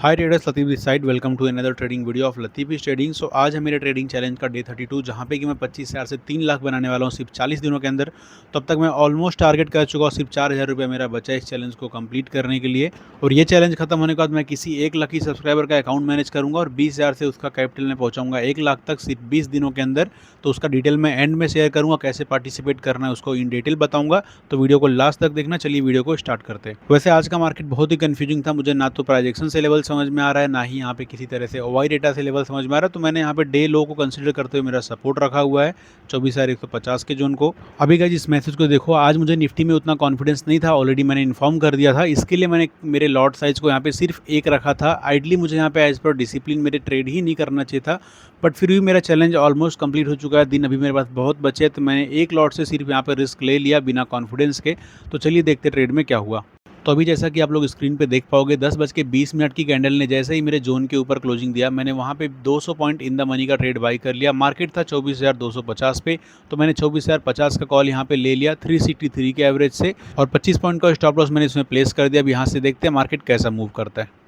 Hi traders, Latif this side. Welcome to another trading video of Latif trading. So आज है मेरे trading challenge का day 32, जहाँ पे कि मैं 25,000 से 3 लाख बनाने वाला हूँ सिर्फ 40 दिनों के अंदर। तो अब तक मैं ऑलमोस्ट टारगेट कर चुका हूँ। सिर्फ 4,000 रुपये मेरा बचा है इस चैलेंज को कंप्लीट करने के लिए। और ये चैलेंज खत्म होने के बाद मैं किसी एक लकी सब्सक्राइबर का अकाउंट मैनेज करूँगा और 20,000 से उसका कैपिटल में पहुँचाऊँगा 1 लाख तक सिर्फ 20 दिनों के अंदर। तो उसका डिटेल मैं एंड में शेयर करूँगा, कैसे पार्टिसिपेट करना है उसको इन डिटेल बताऊँगा। तो वीडियो को लास्ट तक देखना। चलिए वीडियो को स्टार्ट करते हैं। वैसे आज का मार्केट बहुत ही कन्फ्यूजिंग था। मुझे ना तो प्राइजेक्शन से लेवल समझ में आ रहा है, ना ही यहाँ पे किसी तरह से ओवाई डेटा से लेवल समझ में आ रहा है। तो मैंने यहाँ पे डे लो को कंसीडर करते हुए मेरा सपोर्ट रखा हुआ है 24,150 के जोन को। अभी गाइस इस मैसेज को देखो, आज मुझे निफ्टी में उतना कॉन्फिडेंस नहीं था, ऑलरेडी मैंने इन्फॉर्म कर दिया था। इसके लिए मैंने मेरे लॉट साइज को यहाँ पे सिर्फ एक रखा था। आइडली मुझे यहाँ पे एज पर डिसिप्लिन मेरे ट्रेड ही नहीं करना चाहिए था, बट फिर भी मेरा चैलेंज ऑलमोस्ट कंप्लीट हो चुका है। दिन अभी मेरे पास बहुत बचे, तो मैंने एक लॉट से सिर्फ यहाँ पे रिस्क ले लिया बिना कॉन्फिडेंस के। तो चलिए देखते ट्रेड में क्या हुआ। तो अभी जैसा कि आप लोग स्क्रीन पे देख पाओगे, 10:20 की कैंडल ने जैसे ही मेरे जोन के ऊपर क्लोजिंग दिया, मैंने वहाँ पे 200 पॉइंट इन द मनी का ट्रेड बाई कर लिया। मार्केट था 24,250 पे, तो मैंने 24,050 का कॉल यहाँ पे ले लिया 363 के एवरेज से, और 25 पॉइंट का स्टॉप लॉस मैंने इसमें प्लेस कर दिया। अब यहाँ से देखते हैं मार्केट कैसा मूव करता है।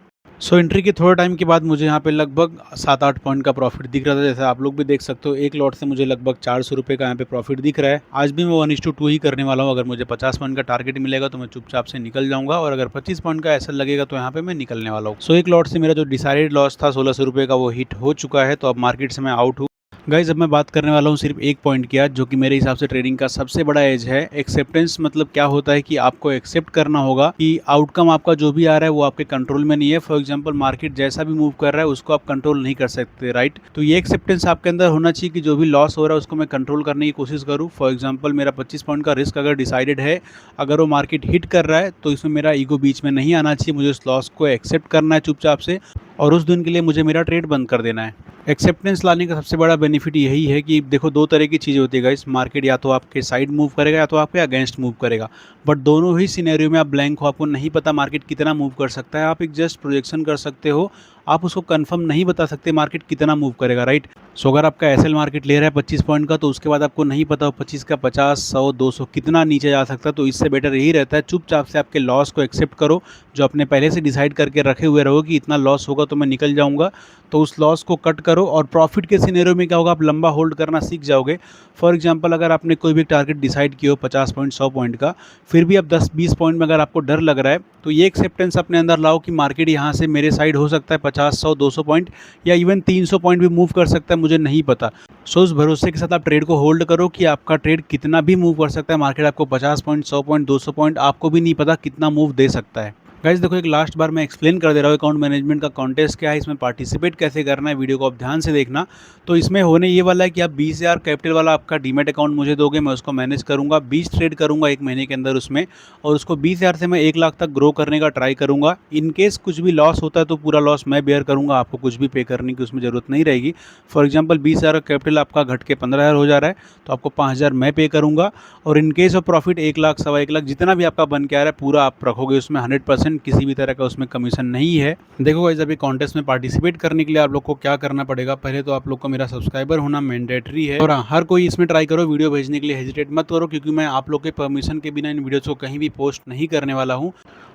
एंट्री के थोड़े टाइम के बाद मुझे यहाँ पे लगभग 7-8 पॉइंट का प्रॉफिट दिख रहा था। जैसे आप लोग भी देख सकते हो, एक लॉट से मुझे लगभग 400 रुपये का यहाँ पे प्रॉफिट दिख रहा है। आज भी मैं 1:2 ही करने वाला हूँ। अगर मुझे 50 पॉइंट का टारगेट मिलेगा तो मैं चुपचाप से निकल जाऊँगा, और अगर 25 पॉइंट का ऐसा लगेगा तो यहाँ पे मैं निकलने वाला हूँ। एक लॉट से मेरा जो डिसाइडेड लॉस था 1,600 रुपये का, वो हिट हो चुका है। तो अब मार्केट से मैं आउट हूँ। गाइज अब मैं बात करने वाला हूँ सिर्फ एक पॉइंट की, जो कि मेरे हिसाब से ट्रेडिंग का सबसे बड़ा एज है। एक्सेप्टेंस मतलब क्या होता है कि आपको एक्सेप्ट करना होगा कि आउटकम आपका जो भी आ रहा है वो आपके कंट्रोल में नहीं है। फॉर एग्जांपल मार्केट जैसा भी मूव कर रहा है उसको आप कंट्रोल नहीं कर सकते, राइट। तो ये एक्सेप्टेंस आपके अंदर होना चाहिए कि जो भी लॉस हो रहा है उसको मैं कंट्रोल करने की कोशिश करूँ। फॉर एग्जाम्पल मेरा 25 पॉइंट का रिस्क अगर डिसाइडेड है, अगर वो मार्केट हिट कर रहा है तो इसमें मेरा ईगो बीच में नहीं आना चाहिए। मुझे उस लॉस को एक्सेप्ट करना है चुपचाप से, और उस दिन के लिए मुझे मेरा ट्रेड बंद कर देना है। एक्सेप्टेंस लाने का सबसे बड़ा बेनिफिट यही है कि देखो, दो तरह की चीज़ होती है गाइस। मार्केट या तो आपके साइड मूव करेगा या तो आपके अगेंस्ट मूव करेगा, बट दोनों ही सिनेरियो में आप ब्लैंक हो। आपको नहीं पता मार्केट कितना मूव कर सकता है। आप एक जस्ट प्रोजेक्शन कर सकते हो, आप उसको कंफर्म नहीं बता सकते मार्केट कितना मूव करेगा, राइट। सो अगर आपका एसएल मार्केट ले रहा है 25 पॉइंट का, तो उसके बाद आपको नहीं पता 25 का 50, 100, 200 कितना नीचे जा सकता है। तो इससे बेटर यही रहता है चुपचाप से आपके लॉस को एक्सेप्ट करो, जो अपने पहले से डिसाइड करके रखे हुए रहो कि इतना लॉस होगा तो मैं निकल जाऊंगा। तो उस लॉस को कट करो, और प्रॉफिट के सिनेरियो में क्या होगा, आप लंबा होल्ड करना सीख जाओगे। फॉर एग्जांपल अगर आपने कोई भी टारगेट डिसाइड किया हो 50 पॉइंट, 100 पॉइंट का, फिर भी अब 10-20 पॉइंट में अगर आपको डर लग रहा है, तो ये एक्सेप्टेंस अपने अंदर लाओ कि मार्केट यहाँ से मेरे साइड हो सकता है 50, 100, 200 पॉइंट या इवन 300 पॉइंट भी मूव कर सकता है, मुझे नहीं पता। उस भरोसे के साथ आप ट्रेड को होल्ड करो कि आपका ट्रेड कितना भी मूव कर सकता है। मार्केट आपको 50 पॉइंट, 100 पॉइंट, 200 पॉइंट, आपको भी नहीं पता कितना मूव दे सकता है। गाइस देखो, एक लास्ट बार मैं एक्सप्लेन कर दे रहा हूँ अकाउंट मैनेजमेंट का कॉन्टेस्ट क्या है, इसमें पार्टिसिपेट कैसे करना है। वीडियो को आप ध्यान से देखना। तो इसमें होने ये वाला है कि आप 20,000 कैपिटल वाला आपका डीमेट अकाउंट मुझे दोगे, मैं उसको मैनेज करूँगा, 20 ट्रेड करूँगा एक महीने के अंदर उसमें, और उसको 20,000 से मैं 1 लाख तक ग्रो करने का ट्राई करूँगा। इन केस कुछ भी लॉस होता है तो पूरा लॉस मैं बेयर करूँगा, आपको कुछ भी पे करने की उसमें ज़रूरत नहीं रहेगी। फॉर एग्जाम्पल 20,000 का कैपिटल आपका घट के 15,000 हो जा रहा है, तो आपको 5,000 मैं पे करूँगा, और in case of profit 1 lakh, 1.25 lakh जितना भी आपका बन के आ रहा है पूरा आप रखोगे उसमें। 100% किसी भी तरह का उसमें कमीशन नहीं है। देखो गाइस, अभी कॉन्टेस्ट में पार्टिसिपेट करने के लिए आप लोग को क्या करना पड़ेगा, पहले तो आप लोग को मेरा सब्सक्राइबर होना मैंडेटरी है। और हर कोई इसमें ट्राई करो, वीडियो भेजने के लिए हेजिटेट मत करो, क्योंकि मैं आप लोग के परमिशन के बिना इन वीडियोज़ को कहीं भी पोस्ट नहीं करने वाला हूँ।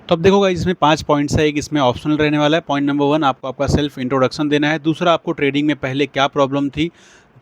तो अब देखो गाइस, इसमें 5 पॉइंट्स है। एक इसमें ऑप्शनल रहने वाला है। पॉइंट नंबर 1, आपको आपका सेल्फ इंट्रोडक्शन देना है। दूसरा, आपको ट्रेडिंग में पहले क्या प्रॉब्लम थी।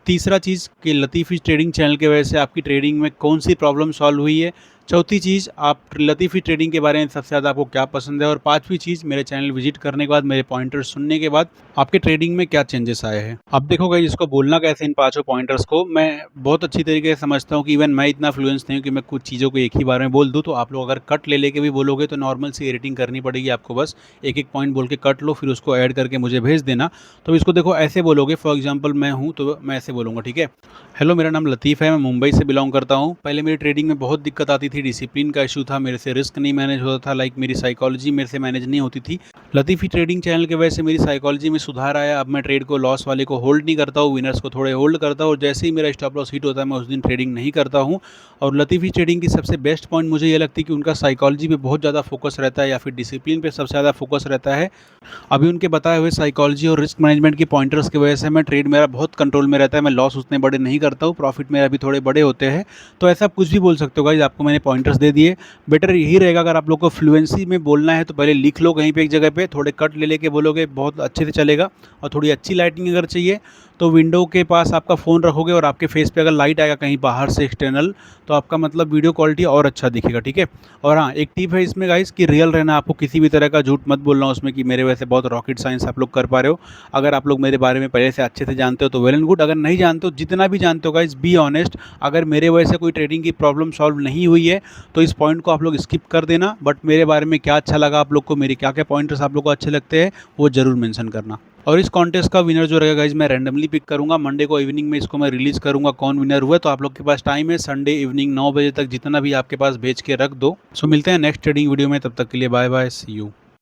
तीसरा चीज़ कि लतीफ़ी ट्रेडिंग चैनल की वजह से आपकी ट्रेडिंग में कौन सी प्रॉब्लम सॉल्व हुई है। चौथी चीज़, आप लतीफ़ी ट्रेडिंग के बारे में सबसे ज़्यादा आपको क्या पसंद है। और पांचवी चीज़, मेरे चैनल विजिट करने के बाद, मेरे पॉइंटर्स सुनने के बाद आपके ट्रेडिंग में क्या चेंजेस आए हैं। अब देखो गाइस, इसको बोलना कैसे इन पांचों पॉइंटर्स को, मैं बहुत अच्छी तरीके से समझता हूँ कि इवन मैं इतना फ्लुएंस नहीं हूँ कि मैं कुछ चीज़ों को एक ही बार में बोल दूँ। तो आप लोग अगर कट ले लेके भी बोलोगे तो नॉर्मल सी एडिटिंग करनी पड़ेगी आपको। बस एक एक पॉइंट बोल के कट लो, फिर उसको ऐड करके मुझे भेज देना। तो इसको देखो ऐसे बोलोगे, फॉर एग्जाम्पल मैं हूँ तो मैं ऐसे बोलूँगा, ठीक है। हेलो, मेरा नाम लतीफ़ है, मैं मुंबई से बिलोंग करता हूँ। पहले मेरी ट्रेडिंग में बहुत दिक्कत आती थी, डिसिप्लिन का इशू था, मेरे से रिस्क नहीं मैनेज होता था, लाइक मेरी साइकोलॉजी मेरे से मैनेज नहीं होती थी। लतीफ़ी ट्रेडिंग चैनल की वजह से मेरी साइकोलॉजी में सुधार आया। अब मैं ट्रेड को लॉस वाले को होल्ड नहीं करता हूँ, विनर्स को थोड़े होल्ड करता हूँ, और जैसे ही मेरा स्टॉप लॉस हिट होता है मैं उस दिन ट्रेडिंग नहीं करता हूँ। और लतीफ़ी ट्रेडिंग की सबसे बेस्ट पॉइंट मुझे ये लगती है कि उनका साइकोलॉजी पे बहुत ज़्यादा फोकस रहता है, या फिर डिसिप्लिन पे सबसे ज़्यादा फोकस रहता है। अभी उनके बताए हुए साइकोलॉजी और रिस्क मैनेजमेंट की पॉइंटर्स की वजह से मैं ट्रेड मेरा बहुत कंट्रोल में रहता है। मैं लॉस उतने बड़े नहीं करता हूँ, प्रॉफिट मेरा भी थोड़े बड़े होते हैं। तो ऐसा कुछ भी बोल सकते हो गाइस, आपको मैंने पॉइंटर्स दे दिए। बेटर यही रहेगा अगर आप लोग को फ्लुएंसी में बोलना है तो पहले लिख लो कहीं पे एक जगह पे, थोड़े कट ले लेके बोलोगे बहुत अच्छे से चलेगा। और थोड़ी अच्छी लाइटिंग अगर चाहिए तो विंडो के पास आपका फ़ोन रखोगे और आपके फेस पे अगर लाइट आएगा कहीं बाहर से एक्सटर्नल, तो आपका मतलब वीडियो क्वालिटी और अच्छा दिखेगा, ठीक है। और हाँ, एक टिप है इसमें गाइस कि रियल रहना, आपको किसी भी तरह का झूठ मत बोलना उसमें कि मेरे वैसे बहुत रॉकेट साइंस आप लोग कर पा रहे हो। अगर आप लोग मेरे बारे में पहले से अच्छे से जानते हो तो वेल एंड गुड, अगर नहीं जानते हो, जितना भी जानते हो गाइस बी ऑनेस्ट। अगर मेरे वजह से कोई ट्रेडिंग की प्रॉब्लम सॉल्व नहीं हुई है तो इस पॉइंट को आप लोग स्किप कर देना, बट मेरे बारे में क्या अच्छा लगा आप लोग को, मेरे क्या क्या पॉइंटर्स आप लोग को अच्छे लगते हैं वो जरूर मेंशन करना। और इस कॉन्टेस्ट का विनर जो रहेगा गाइज मैं रैंडमली पिक करूंगा, मंडे को इवनिंग में इसको मैं रिलीज़ करूंगा कौन विनर हुआ। तो आप लोग के पास टाइम है संडे इवनिंग 9 बजे तक जितना भी आपके पास भेज के रख दो। सो मिलते हैं नेक्स्ट ट्रेडिंग वीडियो में, तब तक के लिए बाय बाय, सी यू।